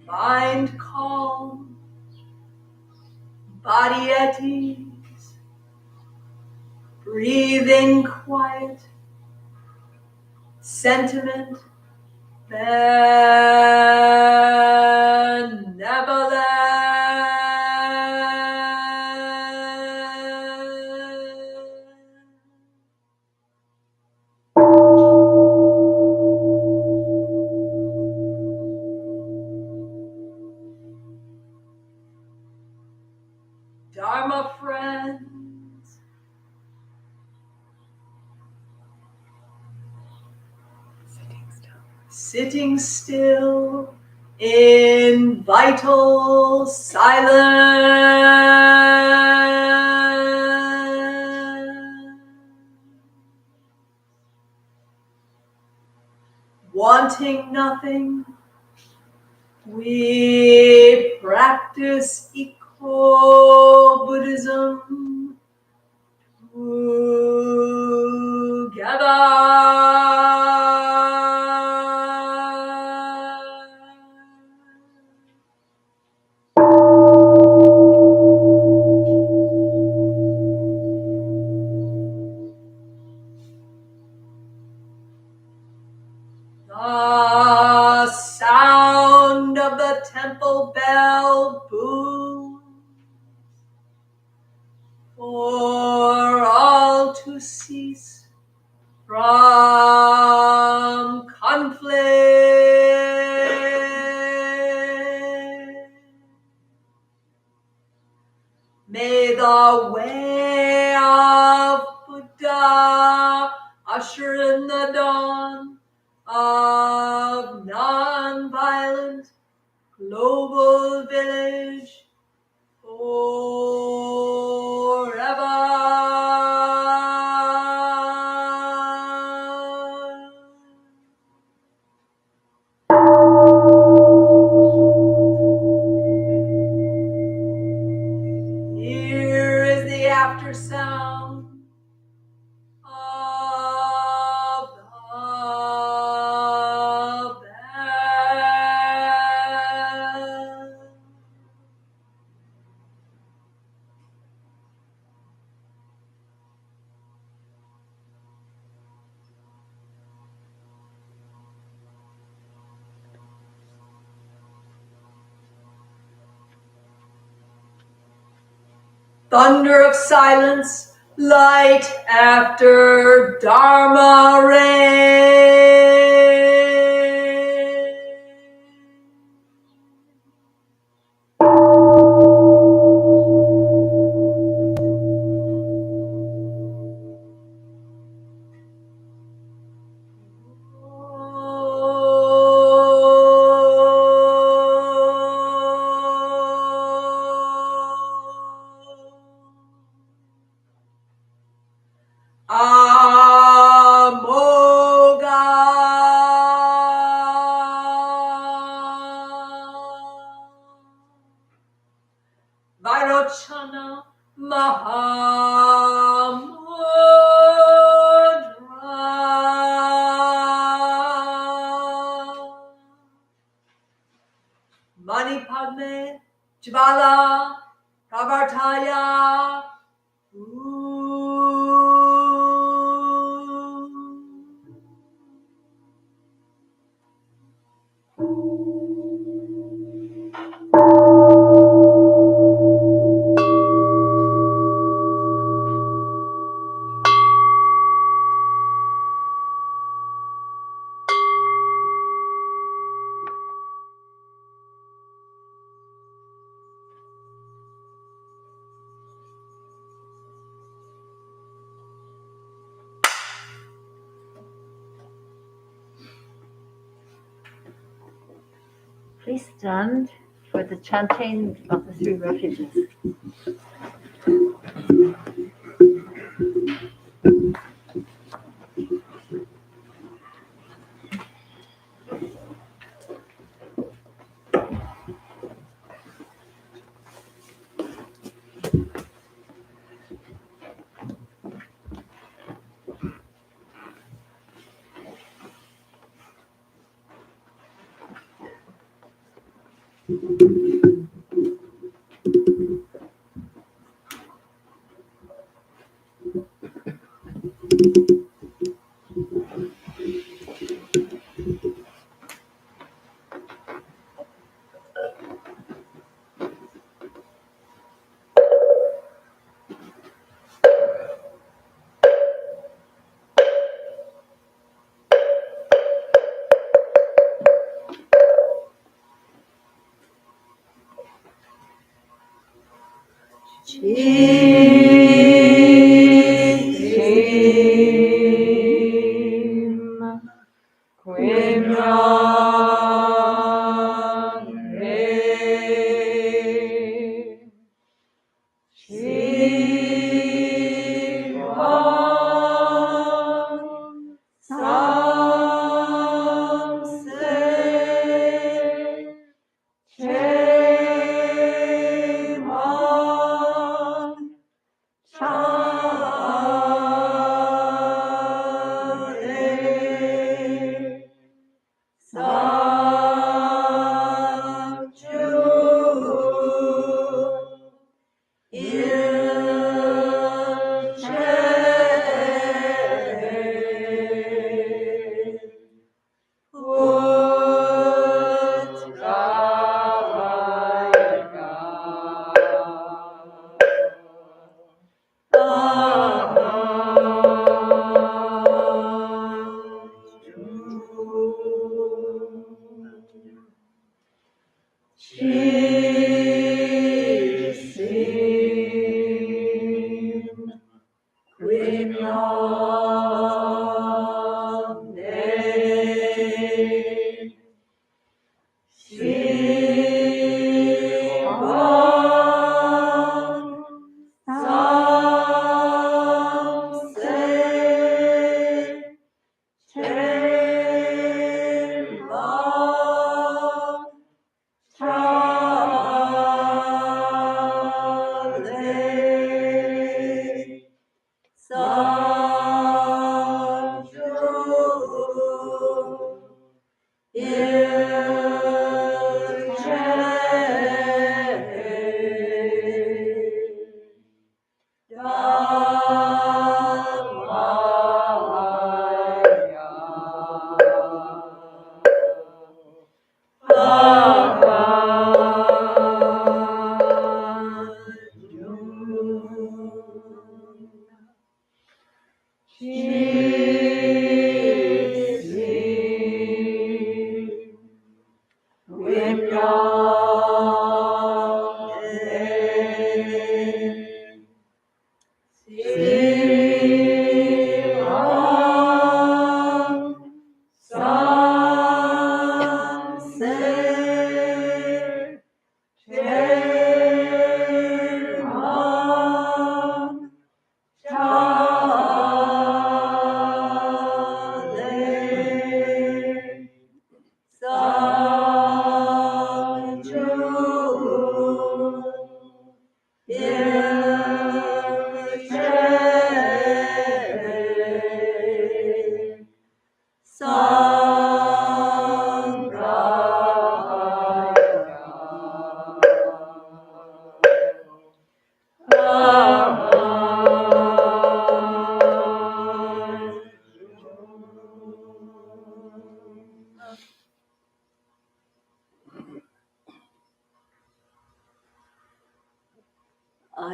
Mind calm, body at ease, breathing quiet, sentiment benevolent. Dharma friends, sitting still in vital silence, wanting nothing, we practice eco-Buddhism The sound of the temple bell booms for all to cease from conflict. May the way of Buddha usher in the dawn of non-violent global village forever. Here is the after sound of the bell. Thunder of silence, light after Dharma rain. Vairochana Mahamudra. Mani Padme Jvala Pravartaya. Please stand for the chanting of the three refuges.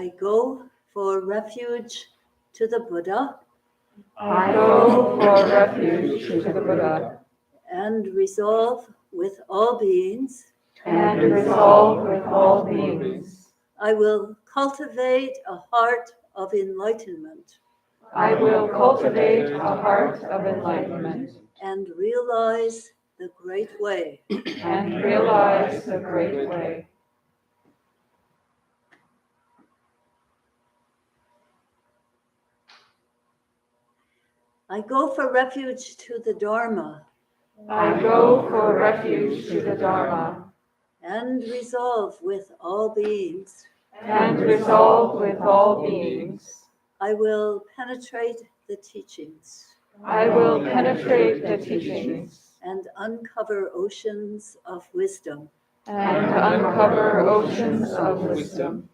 I go for refuge to the Buddha. I go for refuge to the Buddha. And resolve with all beings. And resolve with all beings. I will cultivate a heart of enlightenment. I will cultivate a heart of enlightenment. And realize the great way. and realize the great way. I go for refuge to the Dharma I go for refuge to the Dharma and resolve with all beings. and resolve with all beings. I will penetrate the teachings I will penetrate the teachings and uncover oceans of wisdom. and uncover oceans of wisdom.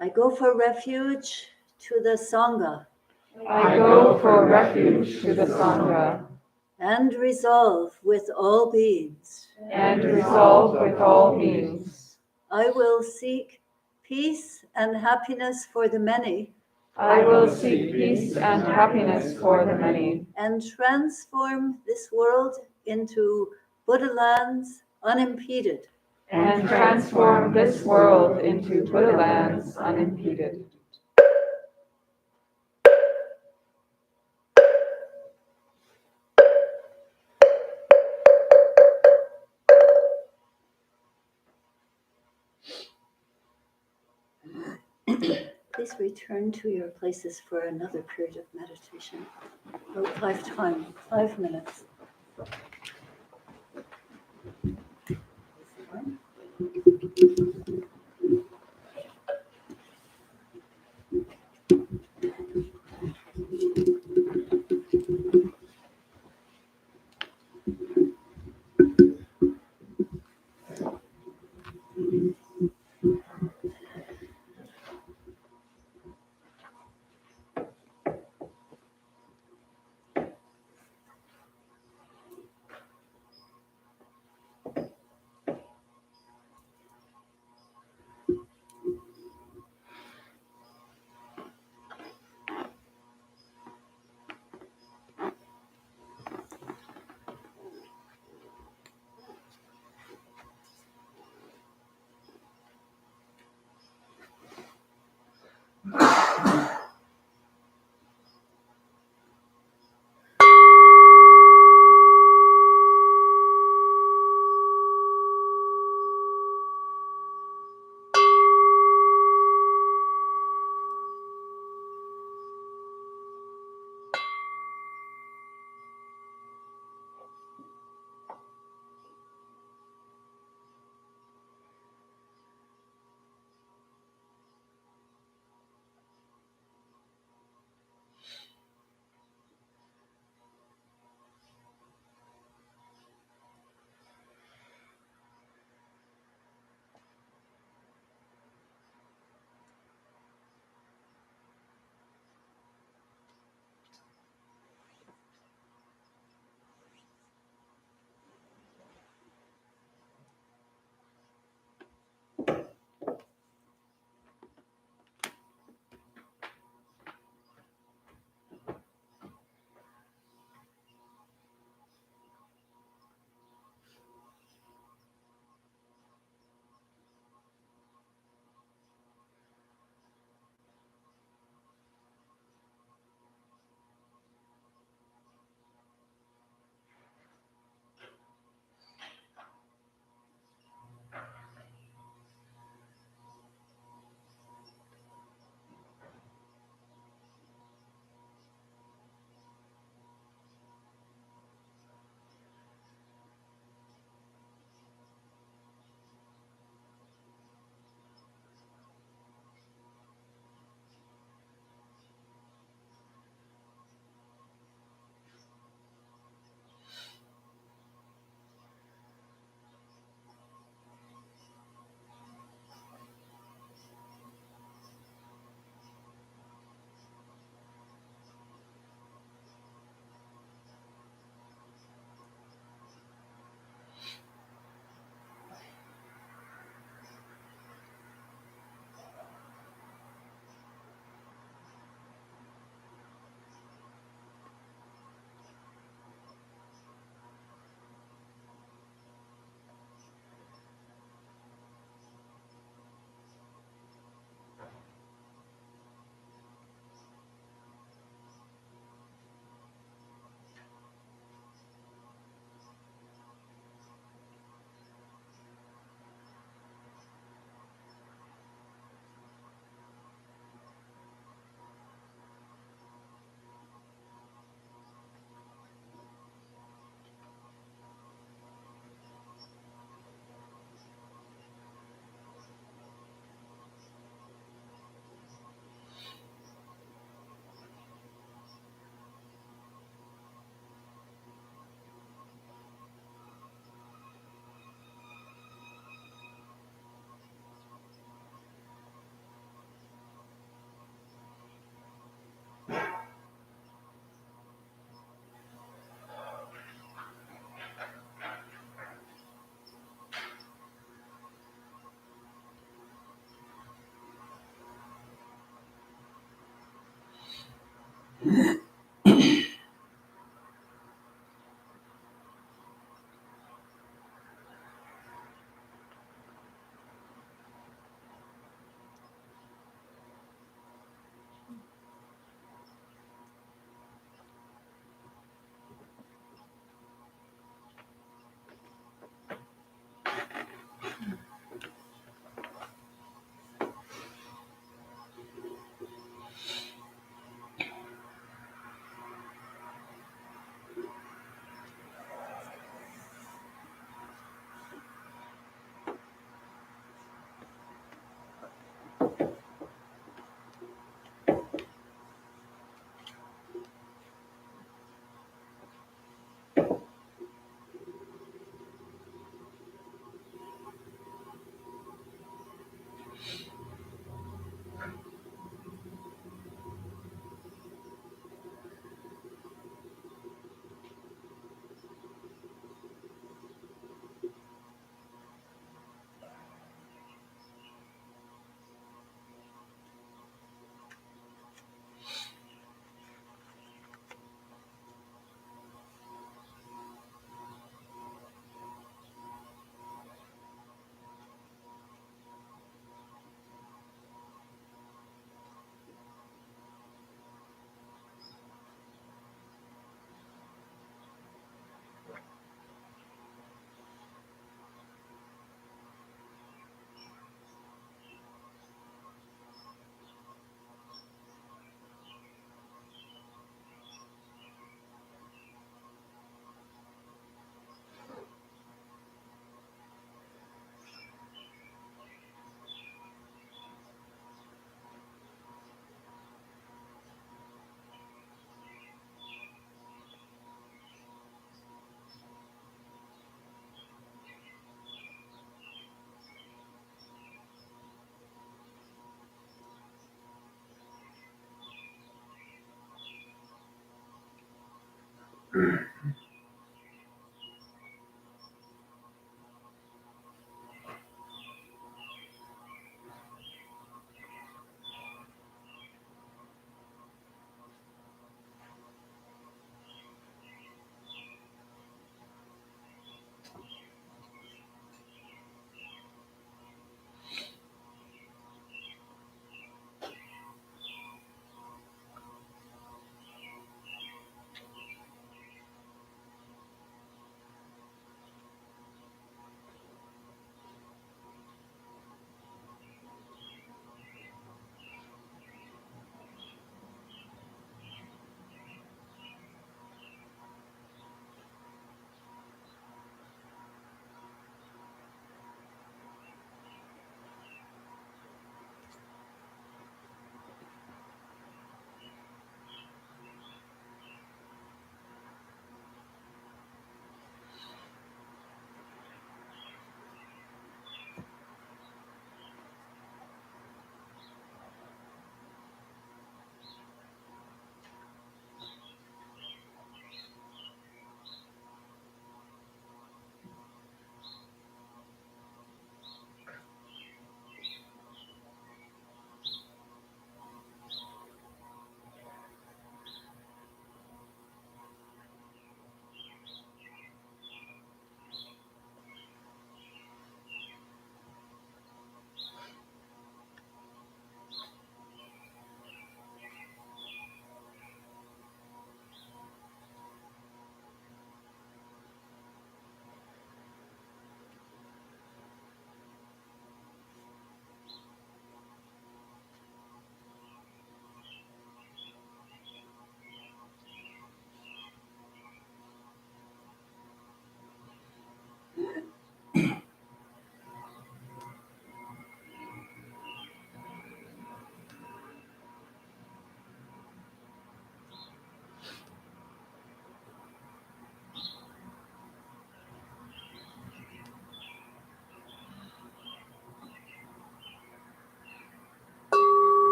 I go for refuge to the Sangha I go for refuge to the Sangha and resolve with all beings. and resolve with all beings. I will seek peace and happiness for the many I will seek peace and happiness for the many and transform this world into Buddha lands unimpeded. and transform this world into Buddha lands unimpeded. Please return to your places for another period of meditation. About 5 minutes.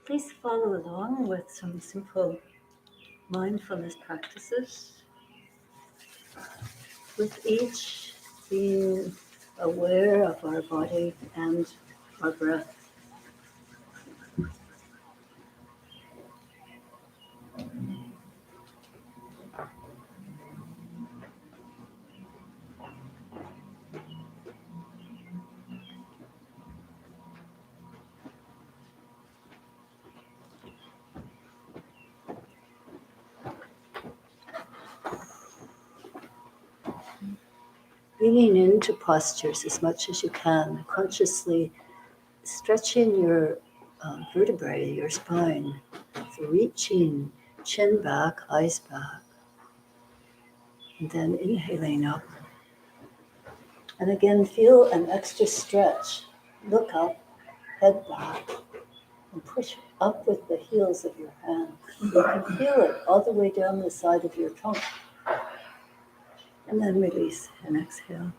Please follow along with some simple mindfulness practices, with each being aware of our body and our breath. Bringing into postures as much as you can, consciously stretching your vertebrae, your spine, so reaching chin back, eyes back, and then inhaling up. And again, feel an extra stretch. Look up, head back, and push up with the heels of your hands. You can feel it all the way down the side of your trunk. And then release and exhale.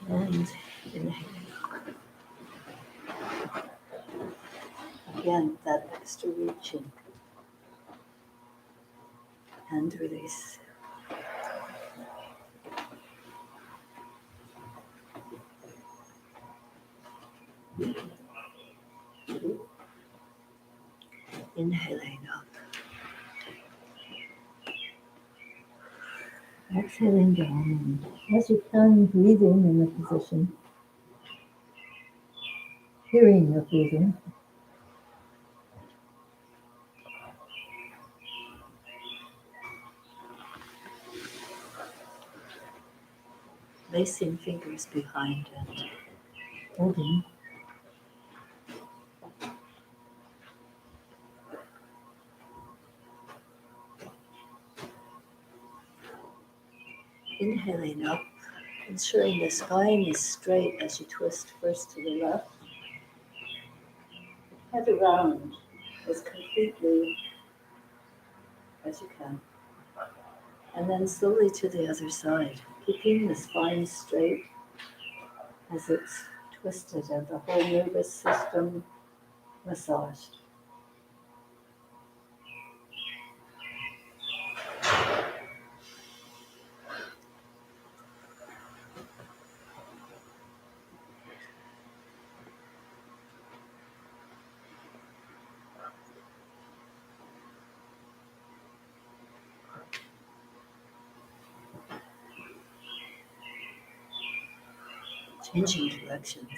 And inhale. Again, that extra reaching. And release. Inhaling up. Exhaling down. As you can, breathing in the position. Hearing your breathing. Placing fingers behind it. Holding. Inhaling up, ensuring the spine is straight as you twist first to the left. Head around as completely as you can. And then slowly to the other side, keeping the spine straight as it's twisted and the whole nervous system massaged. Changing directions.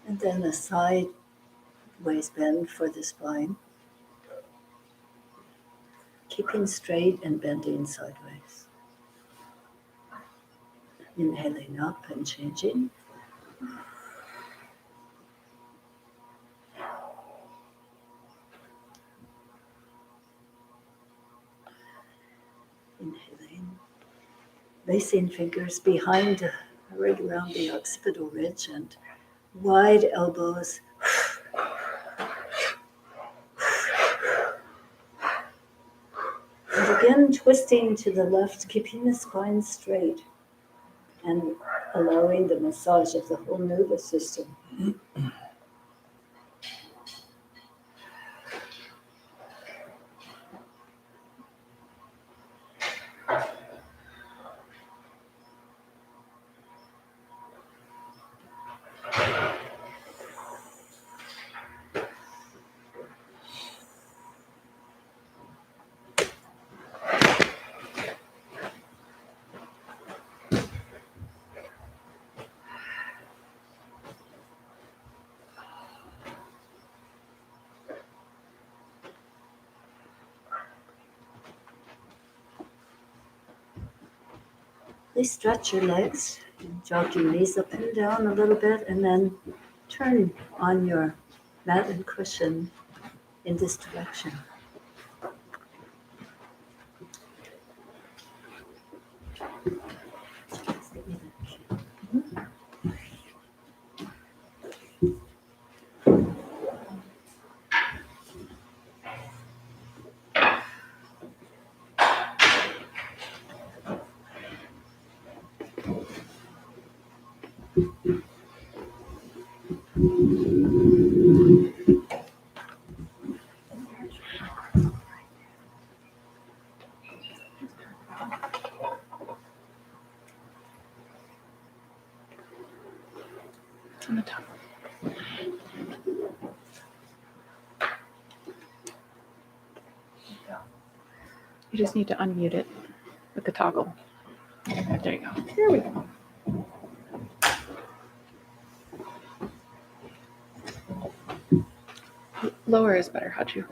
And then a sideways bend for the spine. Keeping straight and bending sideways. Inhaling up and changing. Inhaling. Placing fingers behind, right around the occipital ridge, and wide elbows. And again, twisting to the left, keeping the spine straight and allowing the massage of the whole nervous system. Please stretch your legs, jog your knees up and down a little bit, and then turn on your mat and cushion in this direction. You just need to unmute it with the toggle. There you go. Here we go. Lower is better, Haju.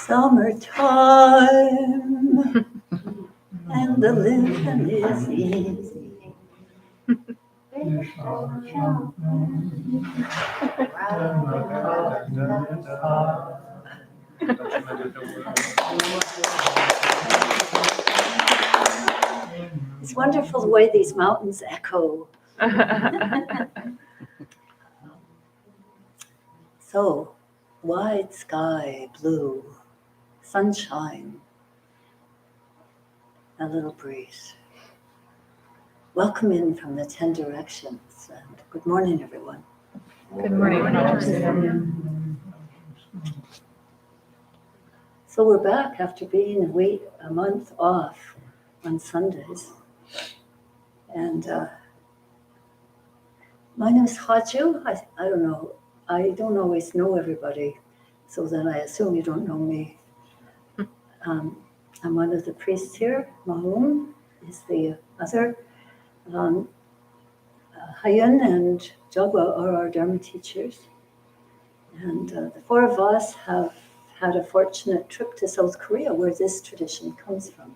Summertime and the living is easy. It's wonderful the way these mountains echo. So, wide sky, blue, sunshine, a little breeze. Welcome in from the 10 directions, and good morning, everyone. Good morning. So we're back after being a month off on Sundays. And my name is Haju. I don't know. I don't always know everybody, so then I assume you don't know me. I'm one of the priests here. Mahum is the other. Hayun and Jogwa are our Dharma teachers. And the four of us have had a fortunate trip to South Korea, where this tradition comes from.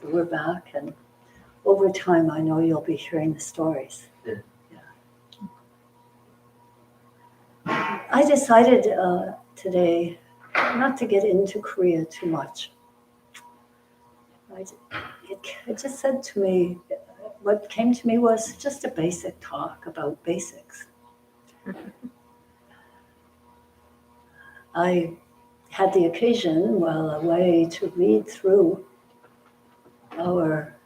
So we're back, and over time, I know you'll be hearing the stories. Yeah. I decided today not to get into Korea too much. It just said to me, what came to me was just a basic talk about basics. I had the occasion while away to read through our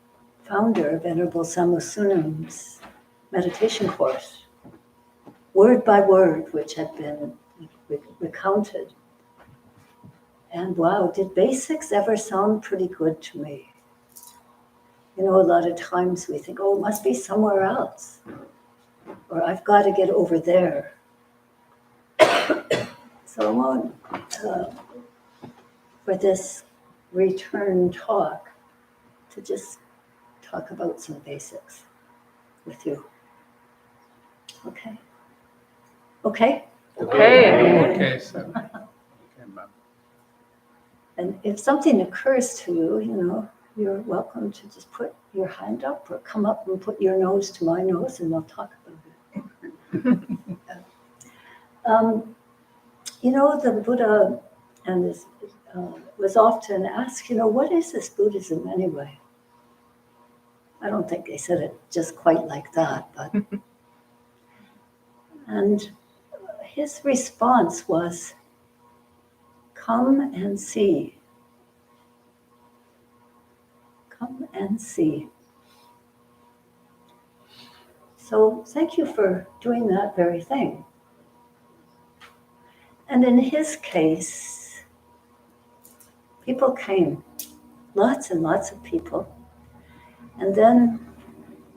founder, Venerable Samosunam's meditation course, word by word, which had been recounted. And wow, did basics ever sound pretty good to me? You know, a lot of times we think, oh, it must be somewhere else, or I've got to get over there. So I want, for this return talk, to just talk about some basics with you. Okay? Okay? Okay. And if something occurs to you, you know, you're welcome to just put your hand up or come up and put your nose to my nose and we'll talk about it. You know, the Buddha and this was often asked, you know, what is this Buddhism anyway? I don't think they said it just quite like that, but. And his response was, come and see. Come and see. So thank you for doing that very thing. And in his case, people came, lots and lots of people. And then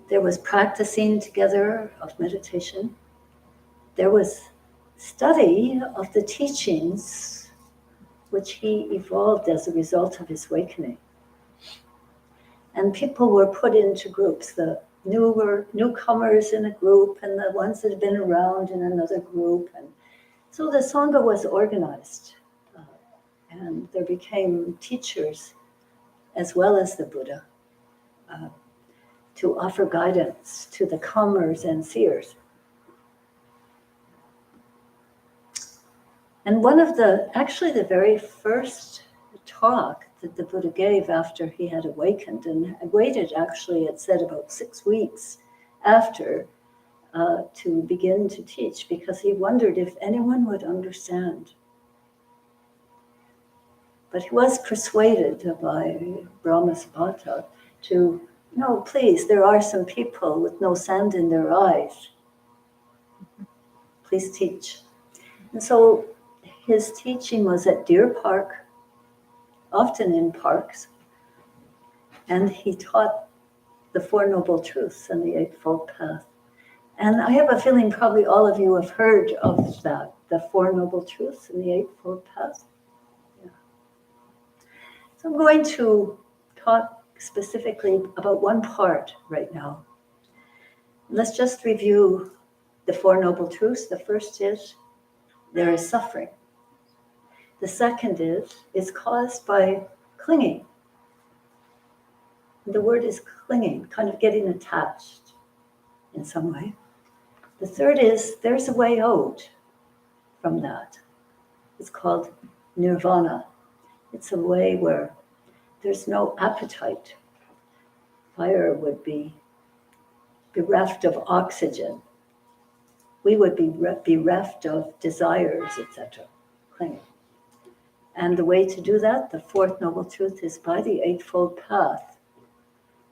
there was practicing together of meditation. There was study of the teachings which he evolved as a result of his awakening. And people were put into groups, the newcomers in a group and the ones that had been around in another group. And so the Sangha was organized, and there became teachers as well as the Buddha to offer guidance to the comers and seers. And one of the very first talk that the Buddha gave after he had awakened, and waited actually, it said about 6 weeks after to begin to teach because he wondered if anyone would understand. But he was persuaded by Brahmasapata to, no, please, there are some people with no sand in their eyes. Please teach. And so his teaching was at Deer Park, often in parks, and he taught the Four Noble Truths and the Eightfold Path. And I have a feeling probably all of you have heard of that, the Four Noble Truths and the Eightfold Path. Yeah. So I'm going to talk specifically about one part right now. Let's just review the Four Noble Truths. The first is there is suffering. The second is it's caused by clinging. The word is clinging, kind of getting attached in some way. The third is there's a way out from that. It's called nirvana. It's a way where there's no appetite. Fire would be bereft of oxygen. We would be bereft of desires, etc., clinging. And the way to do that, the fourth noble truth, is by the Eightfold Path,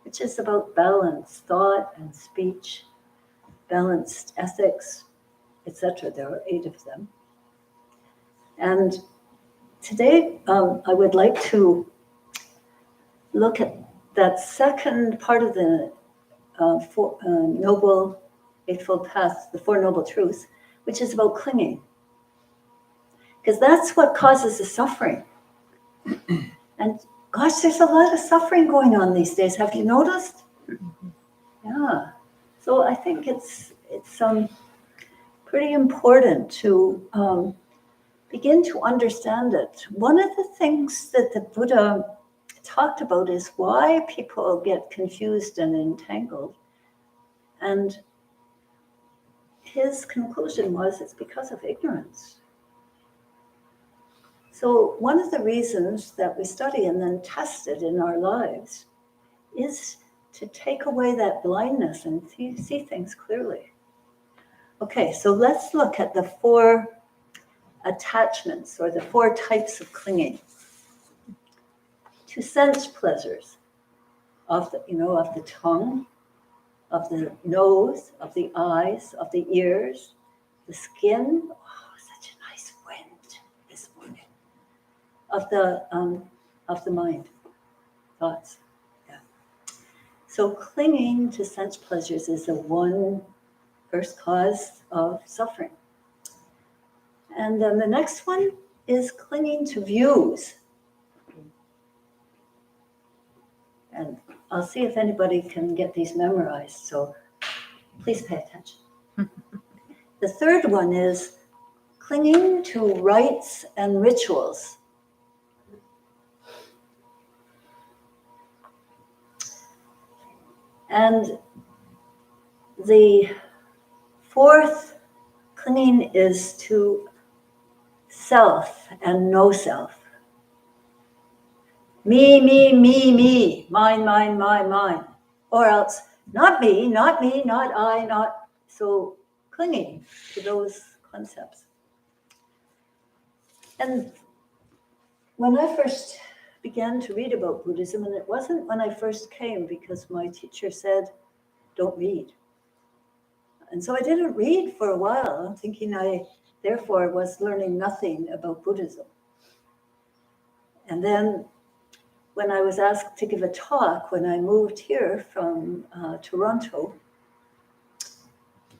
which is about balanced thought and speech, balanced ethics, etc. There are 8 of them. And today I would like to look at that second part of the Noble Eightfold Path, the Four Noble Truths, which is about clinging. Because that's what causes the suffering. And gosh, there's a lot of suffering going on these days. Have you noticed? Yeah. So I think it's pretty important to begin to understand it. One of the things that the Buddha talked about is why people get confused and entangled. And his conclusion was it's because of ignorance. So one of the reasons that we study and then test it in our lives is to take away that blindness and see things clearly. Okay, so let's look at the 4 attachments or the 4 types of clinging. To sense pleasures of the tongue, of the nose, of the eyes, of the ears, the skin. Oh, such a nice wind this morning. Of the mind, thoughts. Yeah. So clinging to sense pleasures is the one first cause of suffering. And then the next one is clinging to views. And I'll see if anybody can get these memorized, so please pay attention. The third one is clinging to rites and rituals. And the fourth clinging is to self and no self. Me, mine. Or else, not me, not I, not. So clinging to those concepts. And when I first began to read about Buddhism, and it wasn't when I first came because my teacher said, don't read. And so I didn't read for a while. I'm thinking I, therefore, was learning nothing about Buddhism. And then when I was asked to give a talk, when I moved here from Toronto,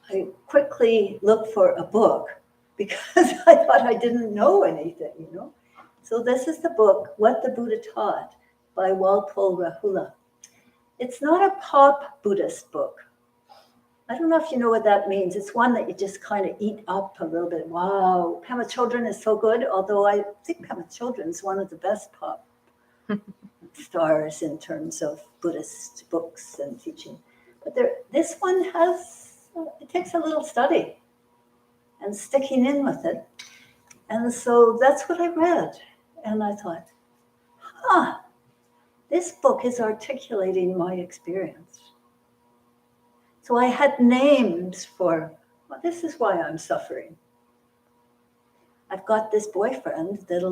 I quickly looked for a book because I thought I didn't know anything, So this is the book, What the Buddha Taught, by Walpole Rahula. It's not a pop Buddhist book. I don't know if you know what that means. It's one that you just kind of eat up a little bit. Wow, Pema Chödrön is so good, although I think Pema Chödrön is one of the best pop stars in terms of Buddhist books and teaching. But this one it takes a little study and sticking in with it. And so that's what I read. And I thought, this book is articulating my experience. So I had names for, well, this is why I'm suffering. I've got this boyfriend that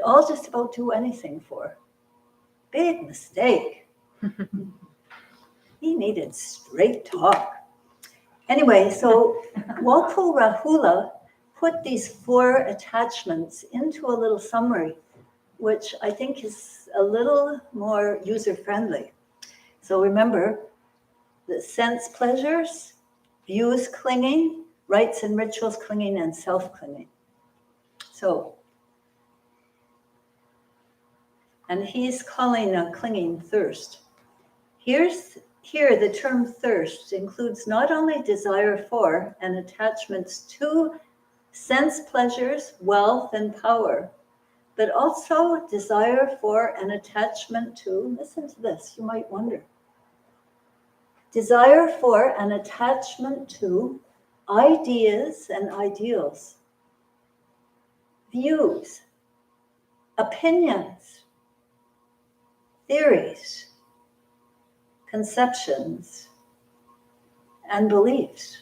I'll just about do anything for. Big mistake. He needed straight talk. Anyway, so Walpole Rahula put these 4 attachments into a little summary, which I think is a little more user-friendly. So remember, the sense pleasures, views clinging, rites and rituals clinging, and self-clinging. So, and he's calling a clinging thirst. Here, the term thirst includes not only desire for and attachments to sense pleasures, wealth, and power, but also desire for and attachment to, listen to this, you might wonder, desire for and attachment to ideas and ideals, views, opinions, theories, conceptions, and beliefs.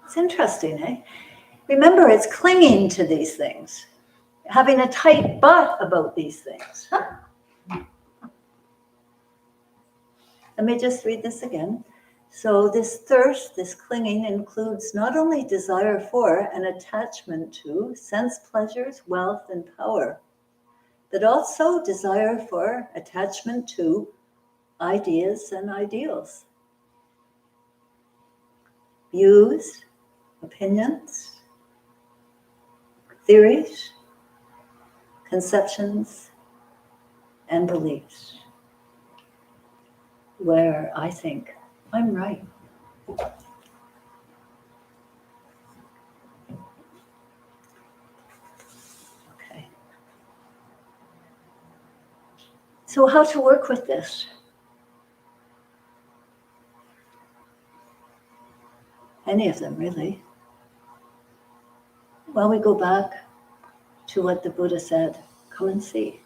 It's interesting, eh? Remember, it's clinging to these things, having a tight butt about these things. Let me just read this again. So this thirst, this clinging, includes not only desire for and attachment to sense pleasures, wealth, and power, but also desire for attachment to ideas and ideals, views, opinions, theories, conceptions, and beliefs, where I think I'm right. Okay. So how to work with this? Any of them, really. Well, we go back to what the Buddha said, come and see.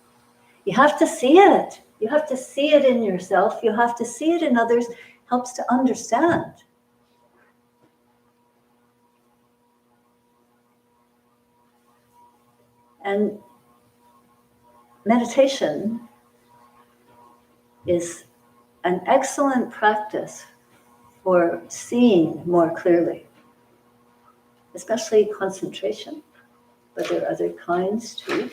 You have to see it. You have to see it in yourself. You have to see it in others. Helps to understand. And meditation is an excellent practice for seeing more clearly, especially concentration, but there are other kinds too.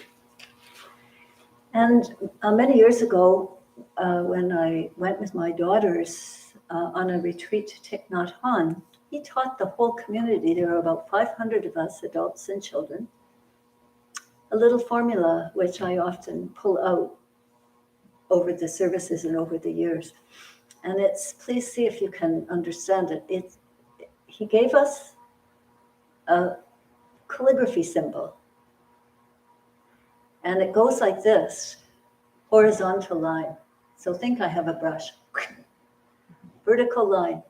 And many years ago, when I went with my daughters on a retreat to Thich Nhat Hanh, he taught the whole community, there were about 500 of us, adults and children, a little formula which I often pull out over the services and over the years. And it's, please see if you can understand it. He gave us a calligraphy symbol. And it goes like this, horizontal line. So think I have a brush. Vertical line.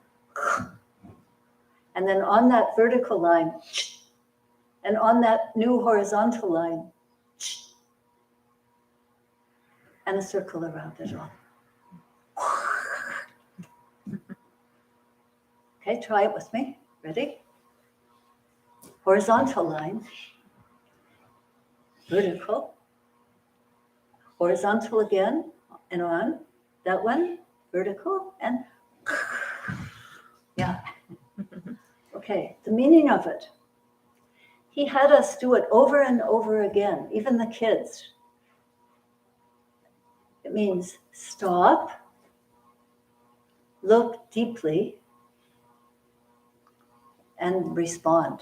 And then on that vertical line, and on that new horizontal line, and a circle around it all. Okay, try it with me. Ready? Horizontal line, vertical, horizontal again, and on. That one, vertical, and yeah. Okay, the meaning of it. He had us do it over and over again, even the kids. It means stop, look deeply, and respond.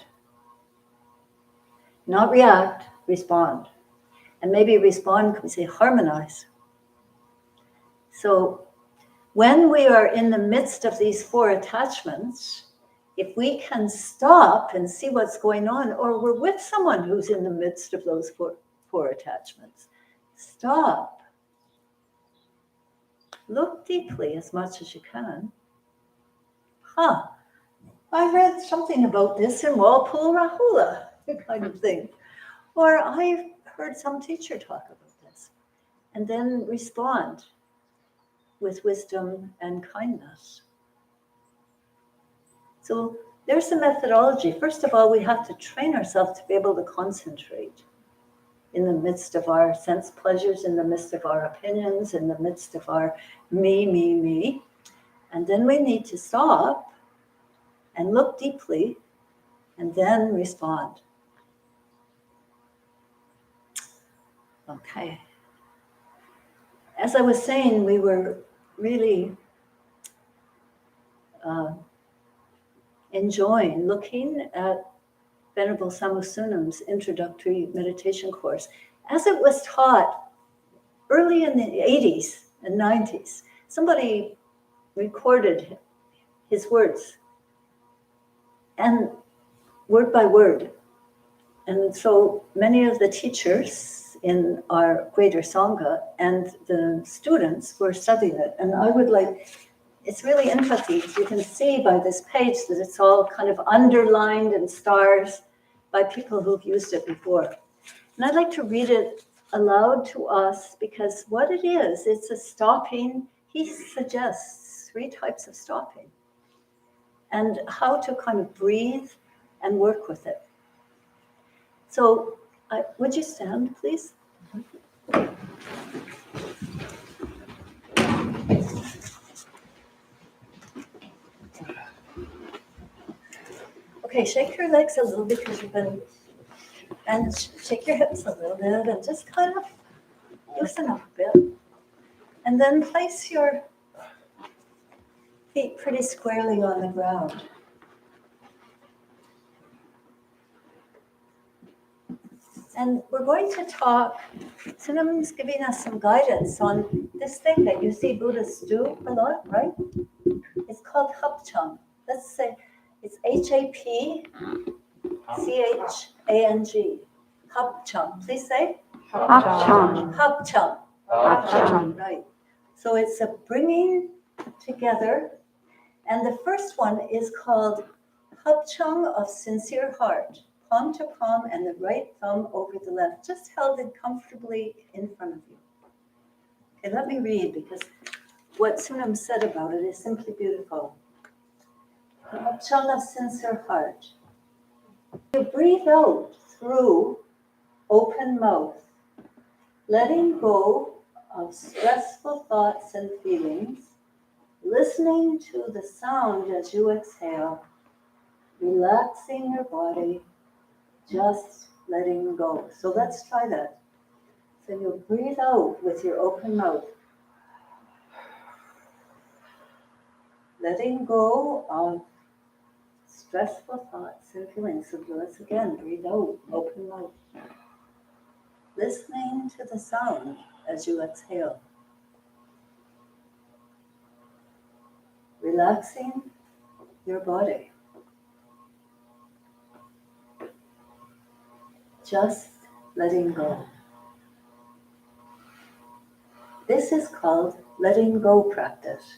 Not react, respond. And maybe respond, could we say harmonize? So when we are in the midst of these 4 attachments, if we can stop and see what's going on, or we're with someone who's in the midst of those four attachments, stop. Look deeply as much as you can. I read something about this in Walpole Rahula, kind of thing. Or I've heard some teacher talk about this. And then respond. with wisdom and kindness. So there's the methodology. First of all, we have to train ourselves to be able to concentrate in the midst of our sense pleasures, in the midst of our opinions, in the midst of our me. And then we need to stop and look deeply and then respond. Okay. As I was saying, we were really enjoying looking at Venerable Samosunam's Introductory meditation course as it was taught early in the 80s and 90s. Somebody recorded his words, and word by word. And so many of the teachers in our greater Sangha and the students were studying it. And I would like, it's really interesting. You can see by this page that it's all kind of underlined in stars by people who've used it before. And I'd like to read it aloud to us because what it is, it's a stopping. He suggests 3 types of stopping and how to kind of breathe and work with it. So would you stand, please? Okay, shake your legs a little because you've been, and shake your hips a little bit and just kind of loosen up a bit. And then place your feet pretty squarely on the ground. And we're going to talk, Sunam's giving us some guidance on this thing that you see Buddhists do a lot, right? It's called Habcong. Let's say it's Hapchang. Habcong. Please say. Habcong. Habcong. Habcong. Right. So it's a bringing together. And the first one is called Habcong of sincere heart. Palm to palm and the right thumb over the left, just held it comfortably in front of you. Okay, let me read because what Sunam said about it is simply beautiful. Habcong of sincere heart. You breathe out through open mouth, letting go of stressful thoughts and feelings, listening to the sound as you exhale, relaxing your body, just letting go. So let's try that. So you breathe out with your open mouth, letting go of stressful thoughts and feelings. So let's again breathe out, open mouth. Listening to the sound as you exhale. Relaxing your body. Just letting go. This is called letting go practice,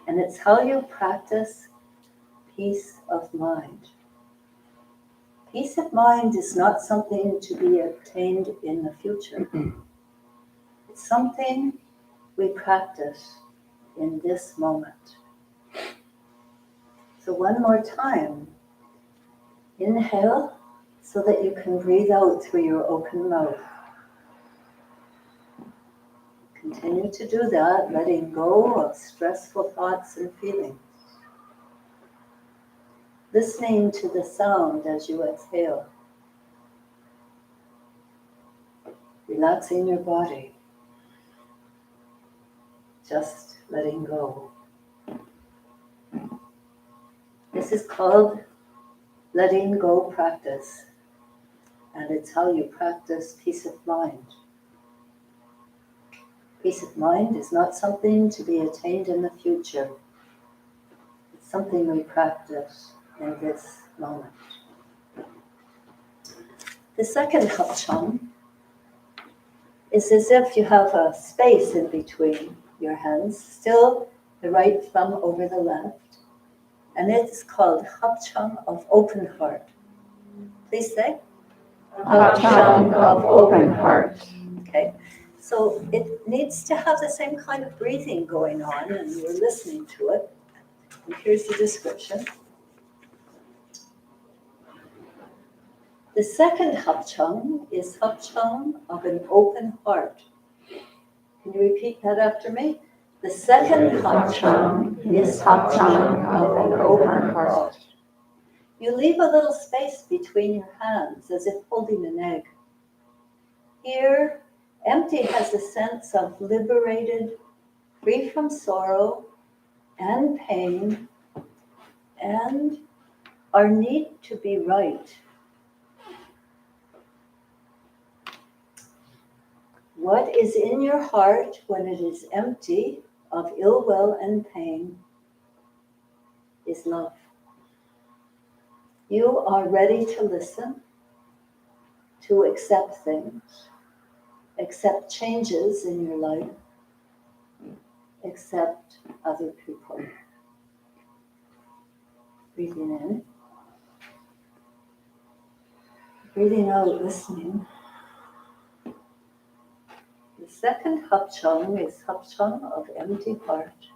and it's how you practice peace of mind. Peace of mind is not something to be obtained in the future. It's something we practice in this moment. So one more time, inhale so that you can breathe out through your open mouth. Continue to do that, letting go of stressful thoughts and feelings. Listening to the sound as you exhale. Relaxing your body. Just letting go. This is called letting go practice, and it's how you practice peace of mind. Peace of mind is not something to be attained in the future. It's something we practice in this moment. The second Habcong is as if you have a space in between your hands, still the right thumb over the left, and it's called Habcong of open heart. Please say. Habcong of open heart. Okay, So it needs to have the same kind of breathing going on, and we're listening to it. And here's the description. The second Habcong is Habcong of an open heart. Can you repeat that after me? The second Habcong is Habcong of an open heart. You leave a little space between your hands as if holding an egg. Here, empty has a sense of liberated, free from sorrow and pain, and our need to be right. What is in your heart when it is empty of ill will and pain is love. You are ready to listen, to accept things, accept changes in your life, accept other people. Breathing in, breathing out, listening. The second Habcong is Habcong of empty heart.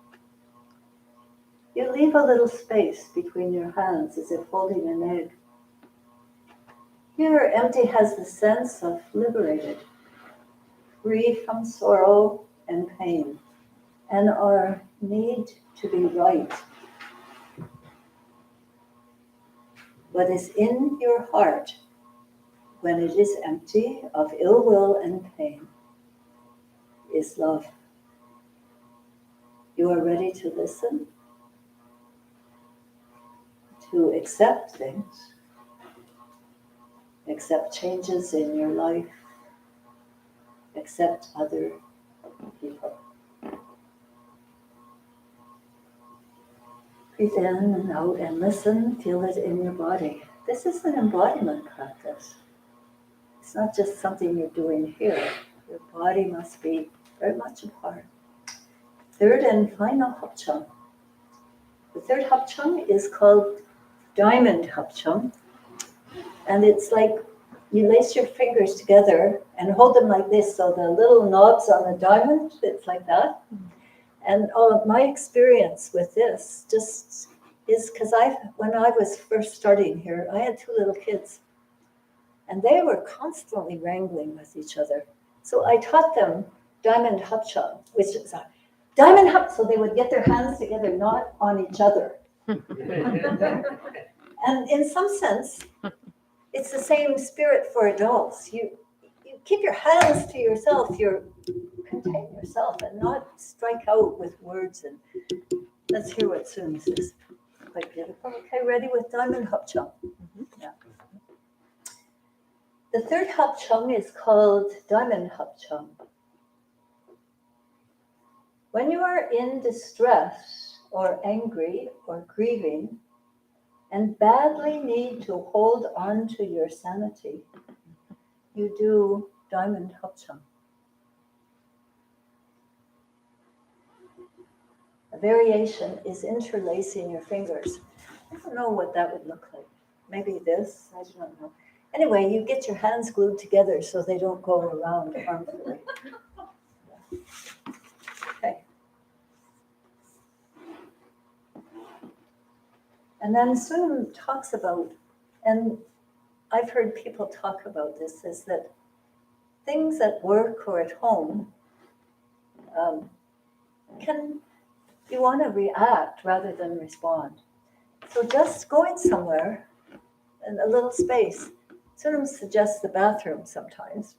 You leave a little space between your hands as if holding an egg. Here, empty has the sense of liberated, free from sorrow and pain, and our need to be right. What is in your heart when it is empty of ill will and pain is love. You are ready to listen, to accept things, accept changes in your life, accept other people. Breathe in and out and listen, feel it in your body. This is an embodiment practice. It's not just something you're doing here. Your body must be very much a part. Third and final Habcong. The third Habcong is called Diamond Habcong. And it's like you lace your fingers together and hold them like this, so the little knobs on the diamond, it's like that. And all of my experience with this just is because when I was first starting here, I had two little kids. And they were constantly wrangling with each other. So I taught them Diamond Habcong, which is a Diamond Hab, so they would get their hands together, not on each other. And in some sense, it's the same spirit for adults. You keep your hands to yourself, you contain yourself and not strike out with words. And let's hear what Sunam says. Quite beautiful. Okay, ready with Diamond Habcong? Yeah. The third Habcong is called Diamond Habcong. When you are in distress or angry or grieving and badly need to hold on to your sanity, you do Diamond Habcong. A variation is interlacing your fingers. I don't know what that would look like. Maybe this, I don't know. Anyway, you get your hands glued together so they don't go around harmfully. Okay. And then Sunam talks about, and I've heard people talk about this, is that things at work or at home you want to react rather than respond. So just going somewhere in a little space, Sunam suggests the bathroom sometimes,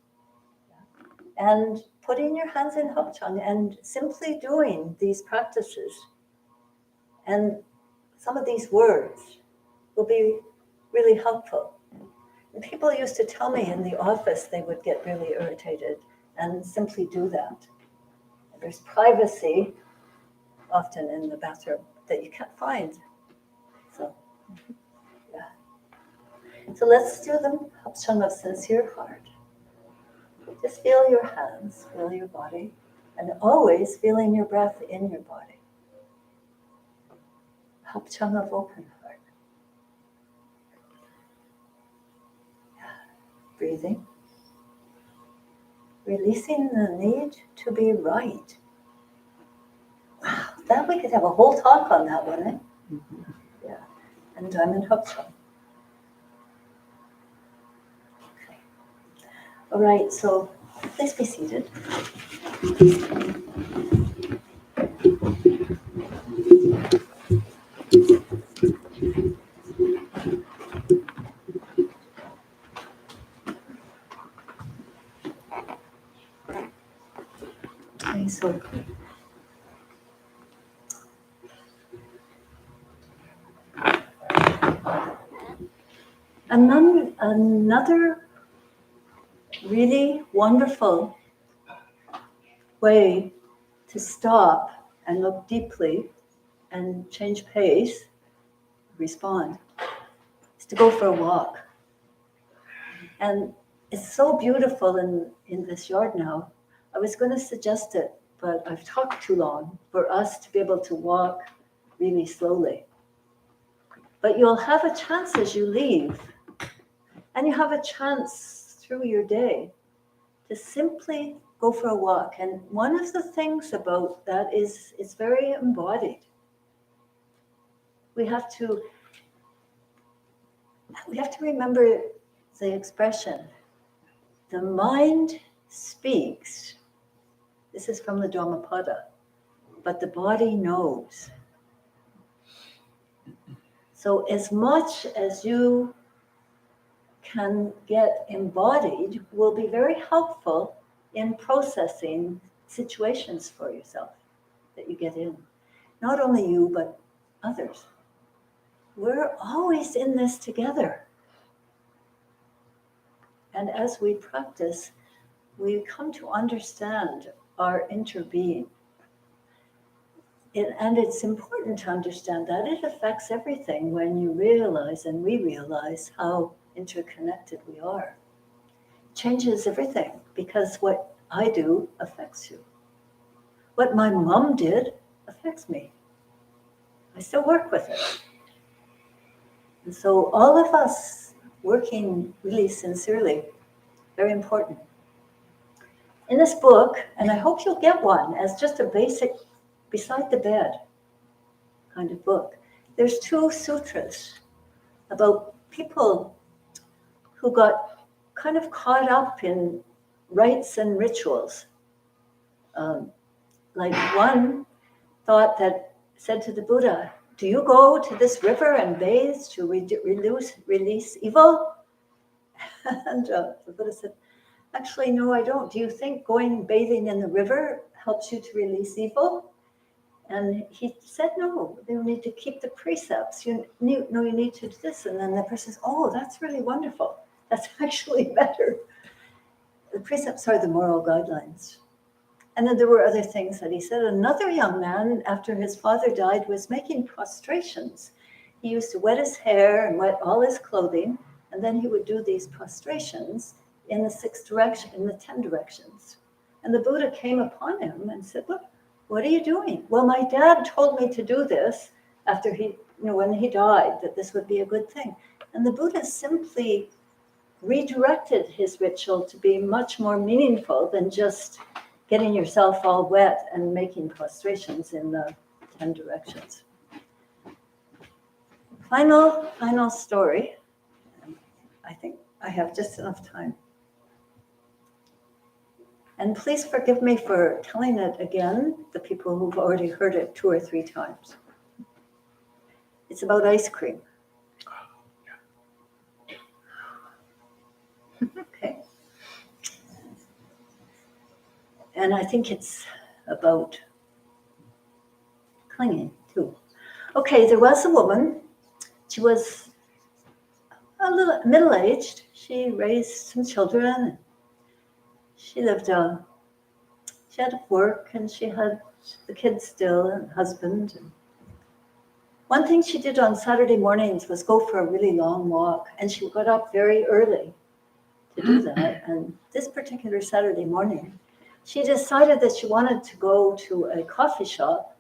and putting your hands in Habcong and simply doing these practices. And some of these words will be really helpful. And people used to tell me in the office they would get really irritated and simply do that. There's privacy often in the bathroom that you can't find. So, yeah. So let's do the Habcong of sincere heart. Just feel your hands, feel your body, and always feeling your breath in your body. Habcong of open heart. Yeah. Breathing. Releasing the need to be right. Wow, that we could have a whole talk on that one, eh? Yeah. And Diamond Habcong. Okay. All right, so please be seated. Okay, so another really wonderful way to stop and look deeply and change pace, respond, is to go for a walk. And it's so beautiful in this yard now. I was going to suggest it, but I've talked too long for us to be able to walk really slowly. But you'll have a chance as you leave, and you have a chance through your day to simply go for a walk. And one of the things about that is it's very embodied. We have to remember the expression, the mind speaks. This is from the Dhammapada, but the body knows. So as much as you can get embodied will be very helpful in processing situations for yourself that you get in. Not only you, but others. We're always in this together. And as we practice, we come to understand our interbeing. And it's important to understand that it affects everything when you realize and we realize how interconnected we are. It changes everything because what I do affects you. What my mom did affects me. I still work with it. And so all of us working really sincerely, very important. In this book, and I hope you'll get one as just a basic beside the bed kind of book, there's 2 sutras about people who got kind of caught up in rites and rituals. Like one said to the Buddha, do you go to this river and bathe to release evil? And the Buddha said, actually, no, I don't. Do you think bathing in the river helps you to release evil? And he said, no, you need to keep the precepts. You need to do this. And then the person says, oh, that's really wonderful. That's actually better. The precepts are the moral guidelines. And then there were other things that he said. Another young man, after his father died, was making prostrations. He used to wet his hair and wet all his clothing, and then he would do these prostrations in the 10 directions. And the Buddha came upon him and said, look, what are you doing? Well, my dad told me to do this after when he died, that this would be a good thing. And the Buddha simply redirected his ritual to be much more meaningful than just getting yourself all wet and making prostrations in the 10 directions. Final story. I think I have just enough time. And please forgive me for telling it again, the people who've already heard it 2 or 3 times. It's about ice cream. Okay. And I think it's about clinging too. Okay, there was a woman. She was a little middle-aged. She raised some children. She lived she had work and she had the kids still and husband. And one thing she did on Saturday mornings was go for a really long walk, and she got up very early to do that. And this particular Saturday morning, she decided that she wanted to go to a coffee shop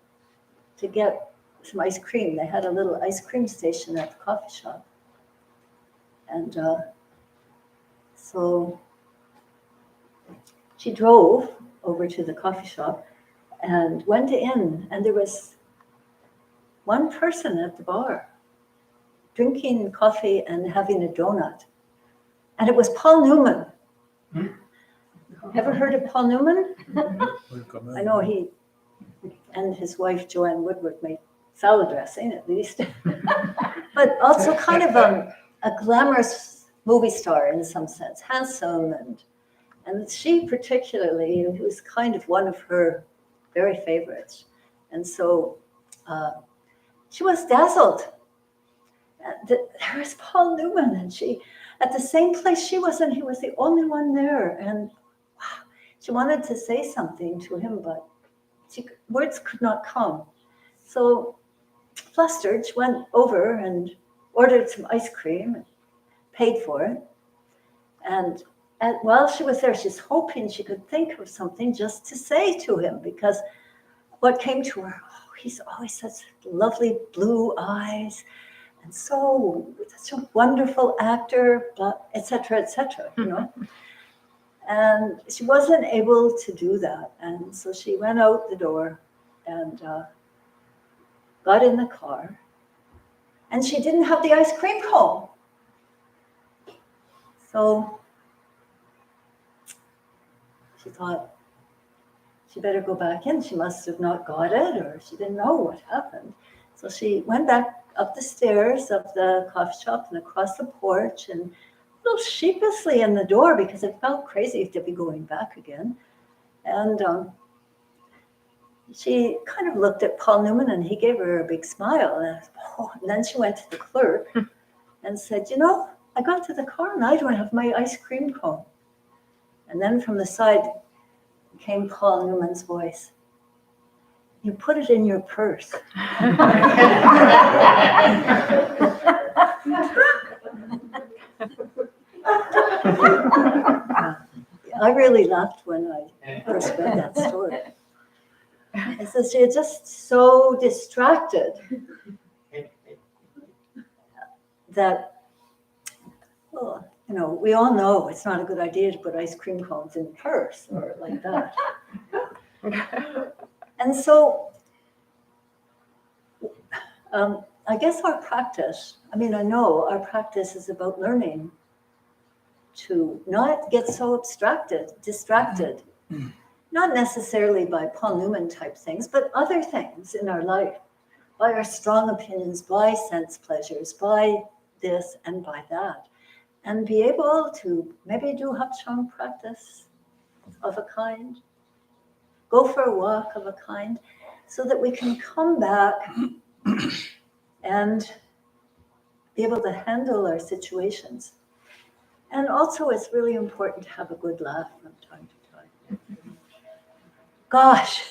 to get some ice cream. They had a little ice cream station at the coffee shop. And so she drove over to the coffee shop and went in, and there was one person at the bar drinking coffee and having a donut. And it was Paul Newman. Ever heard of Paul Newman? I know he and his wife Joanne Woodward made salad dressing, at least. But also kind of a glamorous movie star in some sense, handsome, and she particularly was kind of one of her very favorites. And so she was dazzled. There was Paul Newman, and she, at the same place she was in, he was the only one there. And wow, she wanted to say something to him, but words could not come. So flustered, she went over and ordered some ice cream, and paid for it. And while she was there, she's hoping she could think of something just to say to him, because what came to her, oh, he's always such lovely blue eyes, and so such a wonderful actor, et cetera, you know. And she wasn't able to do that. And so she went out the door and got in the car. And she didn't have the ice cream cone. So she thought she better go back in. She must have not got it, or she didn't know what happened. So she went back up the stairs of the coffee shop and across the porch, and a little sheepishly in the door because it felt crazy to be going back again. And she kind of looked at Paul Newman, and he gave her a big smile. And then she went to the clerk and said, you know, I got to the car and I don't have my ice cream cone. And then from the side came Paul Newman's voice. You put it in your purse. I really laughed when I first read that story. It says you're just so distracted that, well, you know, we all know it's not a good idea to put ice cream cones in the purse or like that. And so I guess our practice, I know our practice is about learning to not get so distracted, not necessarily by Paul Newman type things, but other things in our life, by our strong opinions, by sense pleasures, by this and by that, and be able to maybe do Habcong practice of a kind, go for a walk of a kind, so that we can come back and be able to handle our situations. And also it's really important to have a good laugh from time to time. Gosh,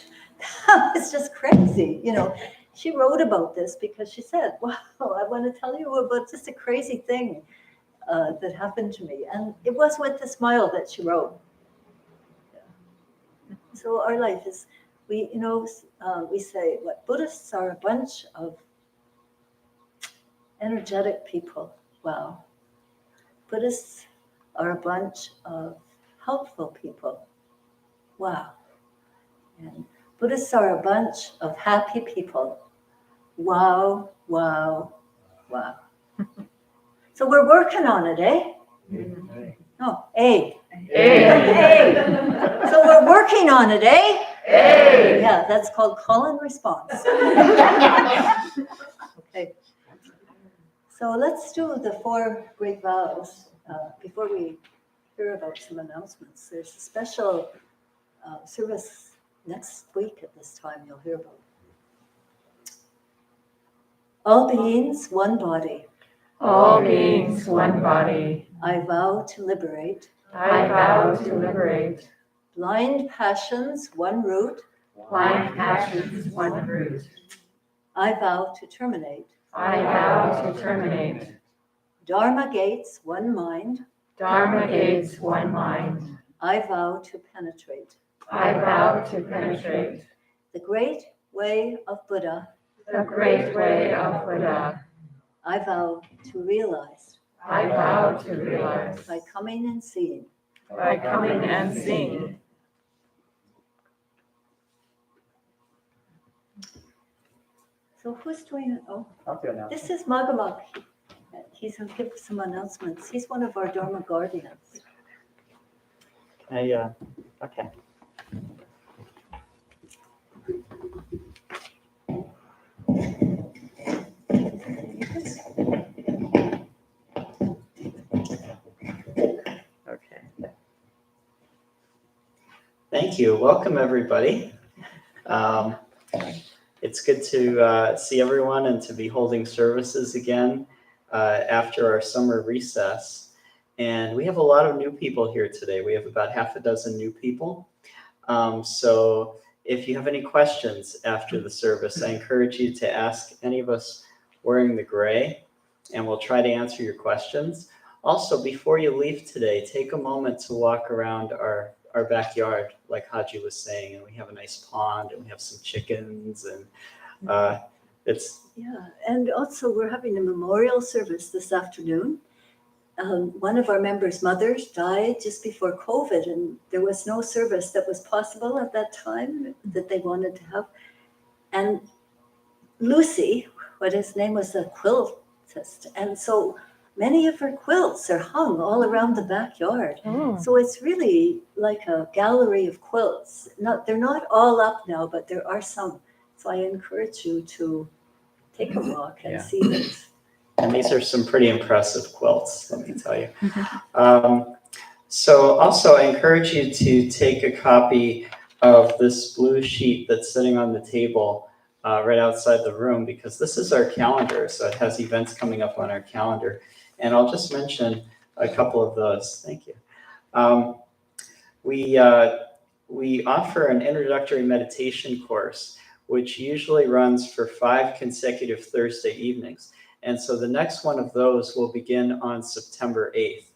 that was just crazy. You know, she wrote about this because she said, wow, I want to tell you about just a crazy thing that happened to me. And it was with a smile that she wrote. Yeah. So our life is, we say, what Buddhists are a bunch of energetic people. Wow. Buddhists are a bunch of helpful people. Wow. And Buddhists are a bunch of happy people. Wow, wow, wow. So we're working on it, eh? No, A. So we're working on it, eh? A. Yeah, that's called call and response. Okay. So let's do the 4 great vows before we hear about some announcements. There's a special service next week at this time you'll hear about. All beings, one body. All beings, one body. I vow to liberate. I vow to liberate. Blind passions, one root. Blind passions, one root. I vow to terminate. I vow to terminate. Dharma gates, one mind. Dharma gates, one mind. I vow to penetrate. I vow to penetrate. The great way of Buddha. The great way of Buddha. I vow to realize. I vow to realize. By coming and seeing. By coming and seeing. So who's doing it? Oh, I'll do it now. this is Magamag. He's going to give some announcements. He's one of our Dharma guardians. Okay. Okay. Thank you. Welcome, everybody. It's good to see everyone and to be holding services again after our summer recess. And we have a lot of new people here today. We have about half a dozen new people. So if you have any questions after the service, I encourage you to ask any of us wearing the gray, and we'll try to answer your questions. Also, before you leave today, take a moment to walk around our backyard, like Haji was saying, and we have a nice pond, and we have some chickens, and it's... Yeah, and also we're having a memorial service this afternoon. One of our members' mothers died just before COVID, and there was no service that was possible at that time that they wanted to have. And Lucy, what his name was, a quiltist, and so many of her quilts are hung all around the backyard. So it's really like a gallery of quilts. They're not all up now, but there are some. So I encourage you to take a walk and see these. And these are some pretty impressive quilts, let me tell you. So also I encourage you to take a copy of this blue sheet that's sitting on the table right outside the room, because this is our calendar. So it has events coming up on our calendar. And I'll just mention a couple of those. Thank you. We offer an introductory meditation course, which usually runs for 5 consecutive Thursday evenings. And so the next one of those will begin on September 8th.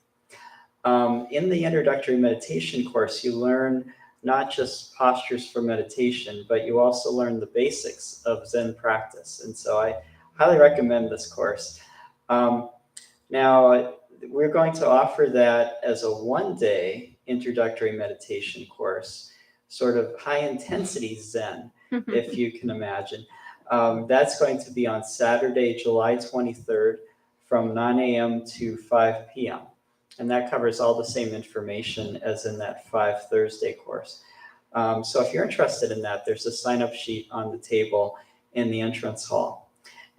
In the introductory meditation course, you learn not just postures for meditation, but you also learn the basics of Zen practice. And so I highly recommend this course. Now, we're going to offer that as a one-day introductory meditation course, sort of high-intensity Zen, if you can imagine. That's going to be on Saturday, July 23rd from 9 a.m. to 5 p.m. And that covers all the same information as in that 5 Thursday course. So if you're interested in that, there's a sign-up sheet on the table in the entrance hall.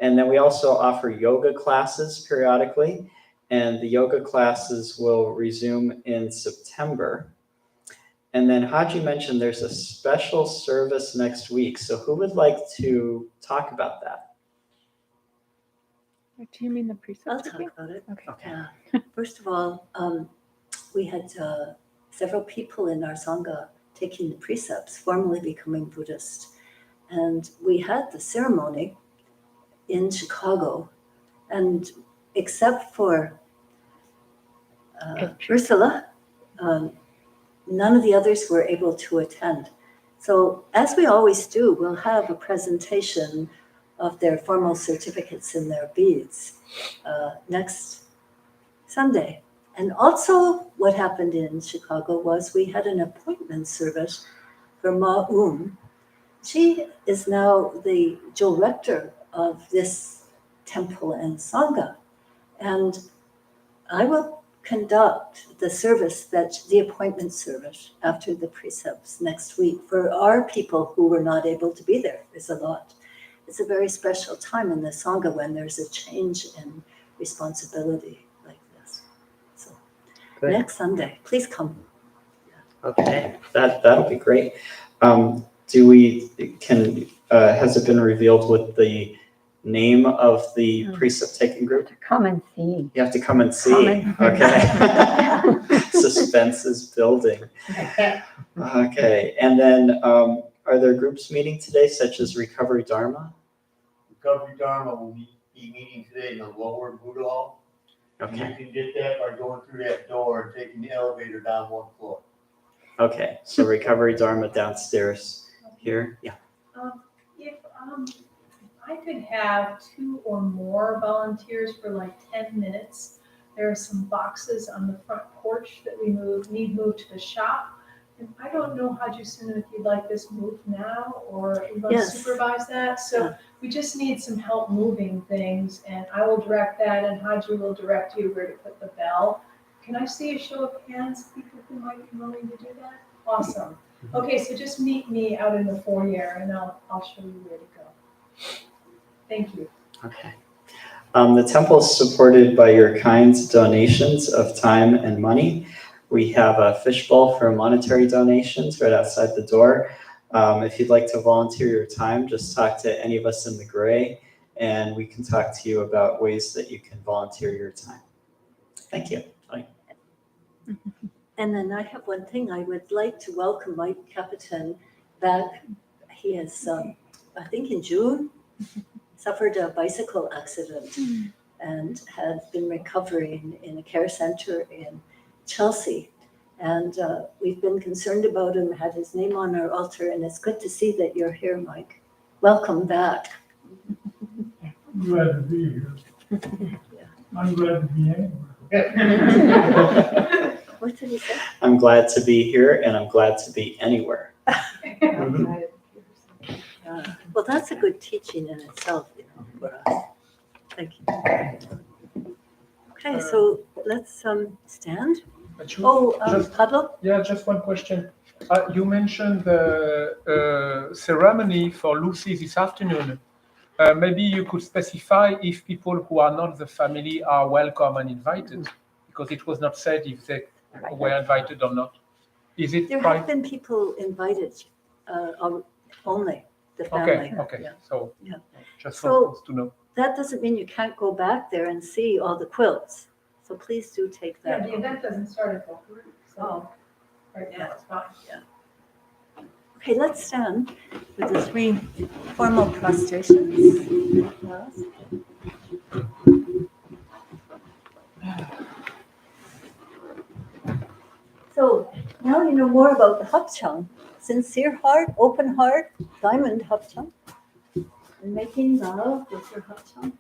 And then we also offer yoga classes periodically, and the yoga classes will resume in September. And then Haji mentioned there's a special service next week. So who would like to talk about that? Do you mean the precept? I'll talk about it. Okay. First of all, we had several people in our Sangha taking the precepts, formally becoming Buddhist. And we had the ceremony in Chicago. And except for Ursula, none of the others were able to attend. So as we always do, we'll have a presentation of their formal certificates and their beads next Sunday. And also what happened in Chicago was we had an appointment service for Ma She is now the director of this temple and Sangha. And I will conduct the service, the appointment service after the precepts next week for our people who were not able to be there. There's a lot. It's a very special time in the Sangha when there's a change in responsibility like this. So Good. Next Sunday, please come. Okay, that'll be great. Has it been revealed what the name of the precept taking group? Come and see. You have to come and see. Come and- Okay. Suspense is building. Okay, and then are there groups meeting today, such as Recovery Dharma? Recovery Dharma will be meeting today in the lower Buddha Hall. Okay. You can get that by going through that door and taking the elevator down 1 floor. Okay, so Recovery Dharma downstairs here. Yeah. If I could have 2 or more volunteers for like 10 minutes, there are some boxes on the front porch that we need moved to the shop. And I don't know, Haji-san, if you'd like this moved now, or you want to Yes. supervise that? So we just need some help moving things, and I will direct that, and Haji will direct you where to put the bell. Can I see a show of hands, people who might be willing to do that? Awesome. Okay, so just meet me out in the foyer, and I'll show you where to go. Thank you. Okay. The temple is supported by your kind donations of time and money. We have a fishbowl for monetary donations right outside the door. If you'd like to volunteer your time, just talk to any of us in the gray, and we can talk to you about ways that you can volunteer your time. Thank you. Bye. And then I have one thing. I would like to welcome Mike Capitan back. He has, I think in June, suffered a bicycle accident and had been recovering in a care center in Chelsea. And we've been concerned about him, had his name on our altar, and it's good to see that you're here, Mike. Welcome back. I'm glad to be here. I'm glad to be anywhere. What did he say? I'm glad to be here, and I'm glad to be anywhere. Well, that's a good teaching in itself, for us. Thank you. Okay, so let's stand. Pablo? Yeah, just one question. You mentioned the ceremony for Lucy this afternoon. Maybe you could specify if people who are not the family are welcome and invited, because it was not said if they were invited or not. Is it There have been people invited, only the family. Okay. Yeah. So Yeah. just So- supposed to know. That doesn't mean you can't go back there and see all the quilts. So please do take Yeah, that. the event doesn't start until 3, so right now it's fine. Okay, let's stand with the 3 formal prostrations. So now you know more about the Habcong. Sincere heart, open heart, diamond Habcong. And making love with your Habcong.